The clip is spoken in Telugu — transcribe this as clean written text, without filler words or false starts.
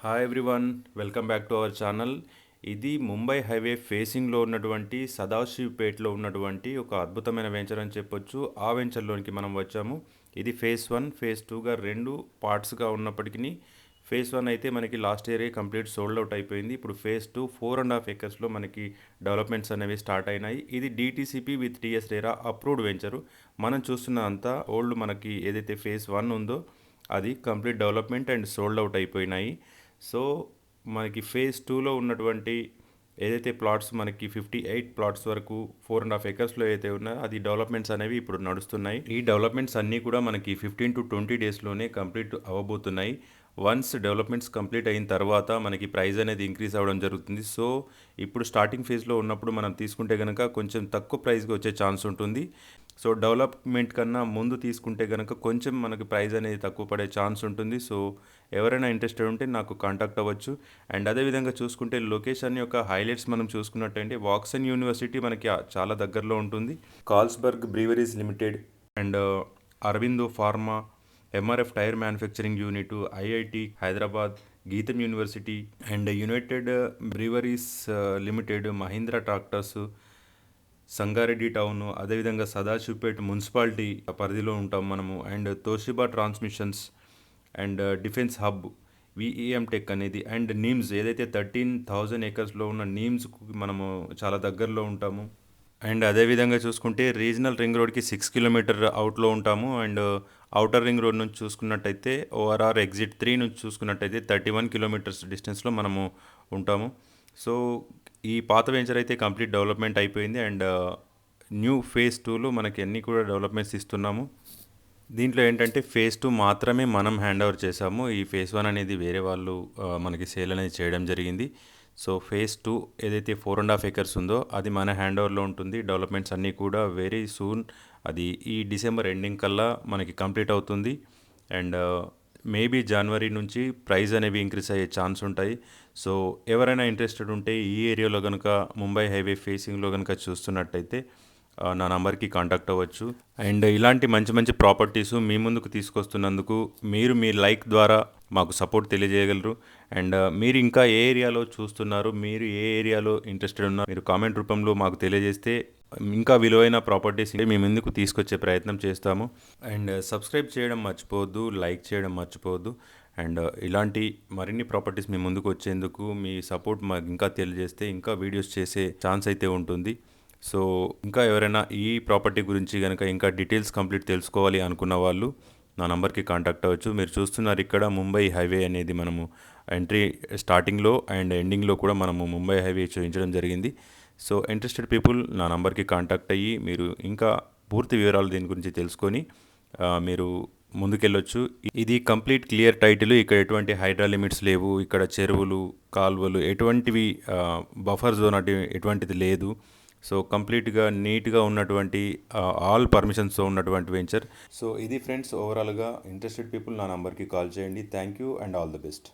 Hi everyone, welcome back to our channel. ఇది ముంబై హైవే ఫేసింగ్లో ఉన్నటువంటి సదాశివ్పేట్లో ఉన్నటువంటి ఒక అద్భుతమైన వెంచర్ అని చెప్పొచ్చు. ఆ వెంచర్లోనికి మనం వచ్చాము. ఇది ఫేజ్ 1, ఫేజ్ 2గా రెండు పార్ట్స్గా ఉన్నప్పటికీ ఫేజ్ 1 అయితే మనకి లాస్ట్ ఇయరే కంప్లీట్ సోల్డ్ అవుట్ అయిపోయింది. ఇప్పుడు ఫేజ్ 2 4.5 ఎకర్స్లో మనకి డెవలప్మెంట్స్ అనేవి స్టార్ట్ అయినాయి. ఇది DTCP with TS RERA approved venture. మనం చూస్తున్న అంతా ఓల్డ్ మనకి ఏదైతే ఫేజ్ 1 ఉందో అది complete development and sold out అయిపోయినాయి. సో మనకి ఫేజ్ 2లో ఉన్నటువంటి ఏదైతే ప్లాట్స్ మనకి 58 ప్లాట్స్ వరకు 4.5 ఎకర్స్లో అయితే ఉన్నాయో అది డెవలప్మెంట్స్ అనేవి ఇప్పుడు నడుస్తున్నాయి. ఈ డెవలప్మెంట్స్ అన్నీ కూడా మనకి 15 to 20 డేస్లోనే కంప్లీట్ అవ్వబోతున్నాయి. వన్స్ డెవలప్మెంట్స్ కంప్లీట్ అయిన తర్వాత మనకి ప్రైస్ అనేది ఇంక్రీజ్ అవ్వడం జరుగుతుంది. సో ఇప్పుడు స్టార్టింగ్ ఫేజ్లో ఉన్నప్పుడు మనం తీసుకుంటే కనుక కొంచెం తక్కువ ప్రైస్కి వచ్చే ఛాన్స్ ఉంటుంది. సో డెవలప్మెంట్ కన్నా ముందు తీసుకుంటే కనుక కొంచెం మనకి ప్రైస్ అనేది తక్కువ పడే ఛాన్స్ ఉంటుంది. సో ఎవరైనా ఇంట్రెస్టెడ్ ఉంటే నాకు కాంటాక్ట్ అవ్వచ్చు. అండ్ అదేవిధంగా చూసుకుంటే లొకేషన్ యొక్క హైలైట్స్ మనం చూసుకున్నట్టంటే వాక్సన్ యూనివర్సిటీ మనకి చాలా దగ్గరలో ఉంటుంది. Carlsberg breweries limited and Aurobindo pharma, MRF tyre manufacturing unit, IIT Hyderabad, GITAM university and United breweries limited, Mahindra tractors, Sangareddy town, అదేవిధంగా సదాశివ్పేట్ మున్సిపాలిటీ పరిధిలో ఉంటాం మనము. And Toshiba transmissions and defence hub, VEM tech అనేది అండ్ నీమ్స్ ఏదైతే 13,000 ఎకర్స్లో ఉన్న నీమ్స్కు మనము చాలా దగ్గరలో ఉంటాము. అండ్ అదేవిధంగా చూసుకుంటే రీజనల్ రింగ్ రోడ్కి 6 కిలోమీటర్ అవుట్లో ఉంటాము. అండ్ అవుటర్ రింగ్ రోడ్ నుంచి చూసుకున్నట్టయితే ఓఆర్ఆర్ ఎగ్జిట్ 3 నుంచి చూసుకున్నట్టయితే 31 కిలోమీటర్స్ డిస్టెన్స్లో మనము ఉంటాము. సో ఈ పాత వెంచర్ అయితే కంప్లీట్ డెవలప్మెంట్ అయిపోయింది. అండ్ న్యూ ఫేజ్ 2లో మనకి అన్నీ కూడా డెవలప్మెంట్స్ ఇస్తున్నాము. దీంట్లో ఏంటంటే ఫేజ్ 2 మాత్రమే మనం హ్యాండ్ ఓవర్ చేసాము. ఈ ఫేజ్ 1 అనేది వేరే వాళ్ళు మనకి సేల్ అనేది చేయడం జరిగింది. సో ఫేజ్ 2 ఏదైతే 4.5 ఎకర్స్ ఉందో అది మన హ్యాండ్ ఓవర్లో ఉంటుంది. డెవలప్మెంట్స్ అన్నీ కూడా వెరీ సూన్, అది ఈ డిసెంబర్ ఎండింగ్ కల్లా మనకి కంప్లీట్ అవుతుంది. అండ్ మేబీ జనవరి నుంచి ప్రైస్ అనేవి ఇంక్రీజ్ అయ్యే ఛాన్స్ ఉంటాయి. సో ఎవరైనా ఇంట్రెస్టెడ్ ఉంటే ఈ ఏరియాలో కనుక ముంబై హైవే ఫేసింగ్లో కనుక చూస్తున్నట్టయితే నా నంబర్కి కాంటాక్ట్ అవ్వచ్చు. అండ్ ఇలాంటి మంచి మంచి ప్రాపర్టీస్ మీ ముందుకు తీసుకొస్తున్నందుకు మీరు మీ లైక్ ద్వారా మాకు సపోర్ట్ తెలియజేయగలరు. అండ్ మీరు ఇంకా ఏ ఏరియాలో చూస్తున్నారు, మీరు ఏ ఏరియాలో ఇంట్రెస్టెడ్ ఉన్నారు, మీరు కామెంట్ రూపంలో మాకు తెలియజేస్తే ఇంకా విలువైన ప్రాపర్టీస్ మీ ముందుకు తీసుకొచ్చే ప్రయత్నం చేస్తాము. అండ్ సబ్స్క్రైబ్ చేయడం మర్చిపోవద్దు, లైక్ చేయడం మర్చిపోవద్దు. అండ్ ఇలాంటి మరిన్ని ప్రాపర్టీస్ మీ ముందుకు వచ్చేందుకు మీ సపోర్ట్ మాకు ఇంకా తెలియజేస్తే ఇంకా వీడియోస్ చేసే ఛాన్స్ అయితే ఉంటుంది. సో ఇంకా ఎవరైనా ఈ ప్రాపర్టీ గురించి కనుక ఇంకా డీటెయిల్స్ కంప్లీట్ తెలుసుకోవాలి అనుకున్న వాళ్ళు నా నంబర్కి కాంటాక్ట్ అవ్వచ్చు. మీరు చూస్తున్నారు ఇక్కడ ముంబై హైవే అనేది మనము ఎంట్రీ స్టార్టింగ్లో అండ్ ఎండింగ్లో కూడా మనము ముంబై హైవే చూపించడం జరిగింది. సో ఇంట్రెస్టెడ్ పీపుల్ నా నంబర్కి కాంటాక్ట్ అయ్యి మీరు ఇంకా పూర్తి వివరాలు దీని గురించి తెలుసుకొని మీరు ముందుకెళ్ళొచ్చు. ఇది కంప్లీట్ క్లియర్ టైటిల్. ఇక్కడ ఎటువంటి హైడ్రా లిమిట్స్ లేవు. ఇక్కడ చెరువులు, కాలువలు ఎటువంటివి బఫర్ జోన్ ఎటువంటిది లేదు. సో కంప్లీట్గా నీట్గా ఉన్నటువంటి ఆల్ పర్మిషన్స్తో ఉన్నటువంటి వెంచర్. సో ఇది ఫ్రెండ్స్, ఓవరాల్గా ఇంట్రెస్టెడ్ పీపుల్ నా నంబర్కి కాల్ చేయండి. Thank you and all the best.